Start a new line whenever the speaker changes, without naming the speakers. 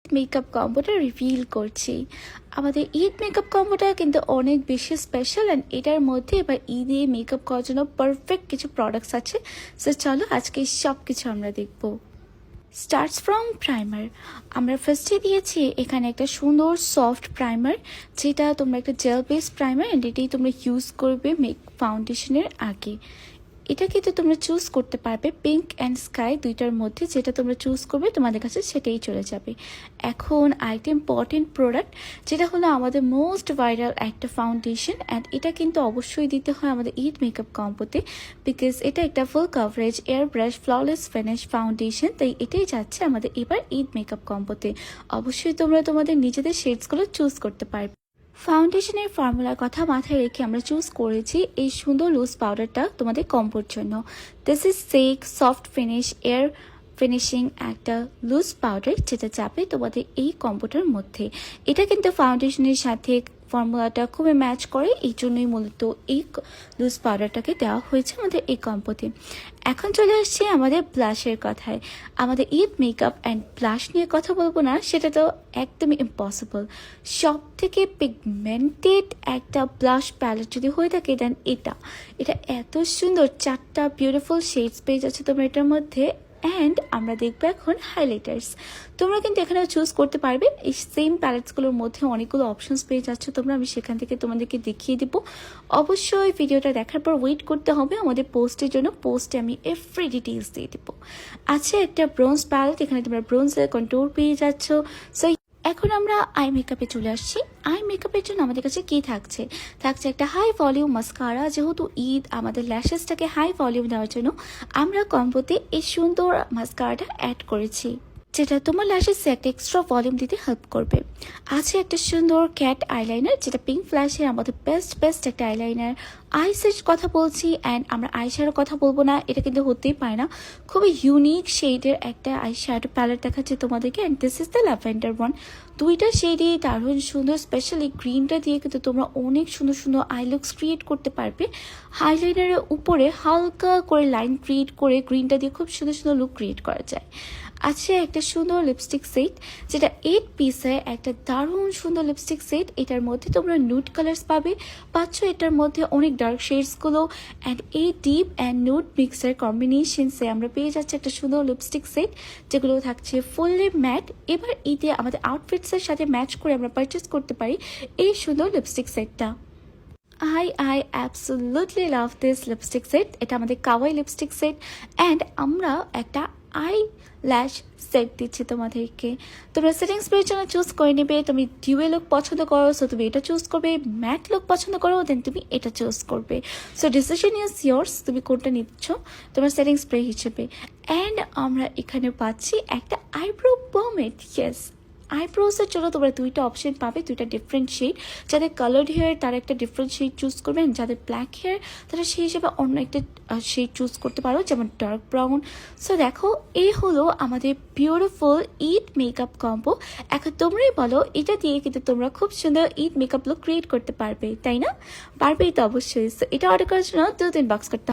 Makeup কম্বোটা reveal করছি। আমাদের Eid makeup কম্বোটা কিন্তু অনেক বেশি স্পেশাল অ্যান্ড এটার মধ্যে এবার ঈদে মেকআপ করার জন্য পারফেক্ট কিছু প্রোডাক্টস আছে। সো চলো আজকে সব কিছু আমরা দেখব। Starts from primer. আমরা ফার্স্টে দিয়েছি এখানে একটা সুন্দর সফট প্রাইমার, যেটা তোমরা একটা জেল বেস প্রাইমার অ্যান্ড এটাই তোমরা ইউজ করবে মেক ফাউন্ডেশনের আগে। এটা কিন্তু তোমরা চুজ করতে পারবে পিঙ্ক অ্যান্ড স্কাই দুইটার মধ্যে, যেটা তোমরা চুজ করবে তোমাদের কাছে সেটাই চলে যাবে। এখন আরেকটা ইম্পর্টেন্ট প্রোডাক্ট, যেটা হলো আমাদের মোস্ট ভাইরাল একটা ফাউন্ডেশন, অ্যান্ড এটা কিন্তু অবশ্যই দিতে হয় আমাদের ঈদ মেকআপ কম্বোতে, বিকজ এটা একটা full coverage air brush flawless finish foundation, তাই এটাই যাচ্ছে আমাদের এবার ঈদ মেকআপ কম্বোতে। অবশ্যই তোমরা তোমাদের নিজেদের শেডসগুলো চুজ করতে পারবে। ফাউন্ডেশনের ফর্মুলার কথা মাথায় রেখে আমরা চুজ করেছি এই সুন্দর লুজ পাউডারটা তোমাদের কম্বোর জন্য। দিস ইজ সেক সফট ফিনিশ এয়ার ফিনিশিং একটা লুজ পাউডার, যেটা যাবে তোমাদের এই কম্বোটার মধ্যে। এটা কিন্তু ফাউন্ডেশনের সাথে ফর্মুলাটা খুবই ম্যাচ করে, এই জন্যই মূলত এই লুজ পাউডারটাকে দেওয়া হয়েছে আমাদের এই কম্বোতে। এখন চলে আসছে আমাদের ব্লাশের কথায়। আমাদের ঈদ মেকআপ অ্যান্ড ব্লাশ নিয়ে কথা বলবো না, সেটা তো একদমই ইম্পসিবল। সব থেকে পিগমেন্টেড একটা ব্লাশ প্যালেট যদি হয়ে থাকে দেন এটা এত সুন্দর 4টা বিউটিফুল শেডস পেয়ে যাচ্ছে তোমরা এটার মধ্যে। অ্যান্ড আমরা দেখবো এখন হাইলাইটার্স। তোমরা কিন্তু এখানেও চুজ করতে পারবে, এই সেম প্যালেটসগুলোর মধ্যে অনেকগুলো অপশনস পেয়ে যাচ্ছ তোমরা। আমি সেখান থেকে তোমাদেরকে দেখিয়ে দেবো। অবশ্যই ভিডিওটা দেখার পর ওয়েট করতে হবে আমাদের পোস্টের জন্য। পোস্টে আমি এভরি ডিটেলস দিয়ে দেবো। আছে একটা ব্রোঞ্জ প্যালেট, এখানে তোমরা ব্রোঞ্জের কন্ট্রোল পেয়ে যাচ্ছ। সো এখন আমরা আই মেকআপে চলে আসছি। আই মেকআপের জন্য আমাদের কাছে কি থাকছে একটা হাই ভলিউম মাস্কারা। যেহেতু ঈদ, আমাদের ল্যাশেসটাকে হাই ভলিউম দেওয়ার জন্য আমরা কম্বোতে এই সুন্দর মাস্কারাটা অ্যাড করেছি, যেটা তোমার ল্যাশেসে একটা এক্সট্রা ভলিউম দিতে হেল্প করবে। আছে একটা সুন্দর ক্যাট আইলাইনার, যেটা পিঙ্ক ফ্ল্যাশের আমাদের বেস্ট একটা আইলাইনার। আইসের কথা বলছি অ্যান্ড আমরা আই শ্যাডোর কথা বলবো না, এটা কিন্তু হতেই পারে না। খুবই ইউনিক শেডের একটা আই শ্যাডো প্যালেট দেখাচ্ছে তোমাদেরকে, and this is the lavender one. দুইটা শেডই দারুণ সুন্দর, স্পেশালি গ্রিনটা দিয়ে কিন্তু তোমরা অনেক সুন্দর সুন্দর আই লুকস ক্রিয়েট করতে পারবে। হাইলাইনারের উপরে হালকা করে লাইন ক্রিয়েট করে গ্রিনটা দিয়ে খুব সুন্দর সুন্দর লুক ক্রিয়েট করা যায়। আছে একটা সুন্দর লিপস্টিক সেট, যেটা 8 পিসের একটা দারুণ সুন্দর লিপস্টিক সেট। এটার মধ্যে তোমরা নুড কালার্স পাচ্ছ, এটার মধ্যে অনেক ডার্ক শেডসগুলো অ্যান্ড এই ডিপ অ্যান্ড নুড মিক্সের কম্বিনেশনসে আমরা পেয়ে যাচ্ছি একটা সুন্দর লিপস্টিক সেট, যেগুলো থাকছে ফুললি ম্যাট। এবার ঈদে আমাদের আউটফিটসের সাথে ম্যাচ করে আমরা পারচেস করতে পারি এই সুন্দর লিপস্টিক সেটটা। I absolutely love this lipstick set. এটা আমাদের কাওয়াই লিপস্টিক সেট অ্যান্ড আমরা একটা আই ল্যাশ সেট দিচ্ছি তোমাদেরকে। তোমরা সেটিং স্প্রের জন্য চুজ করে নেবে। তুমি ডিউয়ে লুক পছন্দ করো, সো তুমি এটা চুজ করবে। ম্যাট লুক পছন্দ করো, দেন তুমি এটা চুজ করবে। সো ডিসিশন ইজ ইয়ার্স, তুমি কোনটা নিচ্ছ তোমার সেটিং স্প্রে হিসেবে। অ্যান্ড আমরা এখানে পাচ্ছি একটা আইব্রো পমেড। ইয়েস, আইব্রোসের জন্য তোমরা দুইটা অপশন পাবে, দুইটা ডিফারেন্ট শেড। যাদের কালার্ড হেয়ার তারা একটা ডিফারেন্ট শেড চুজ করবেন, যাদের ব্ল্যাক হেয়ার তারা সেই হিসেবে অন্য একটা শেড চুজ করতে পারো, যেমন ডার্ক ব্রাউন। সো দেখো, এই হলো আমাদের বিউটিফুল ঈদ মেকআপ কম্বো। এখন তোমরাই বলো, এটা দিয়ে কিন্তু তোমরা খুব সুন্দর ঈদ মেকআপ লুক ক্রিয়েট করতে পারবে, তাই না? পারবেই তো অবশ্যই। সো এটা অর্ডার করার জন্য 2-3 বক্স করতে হবে।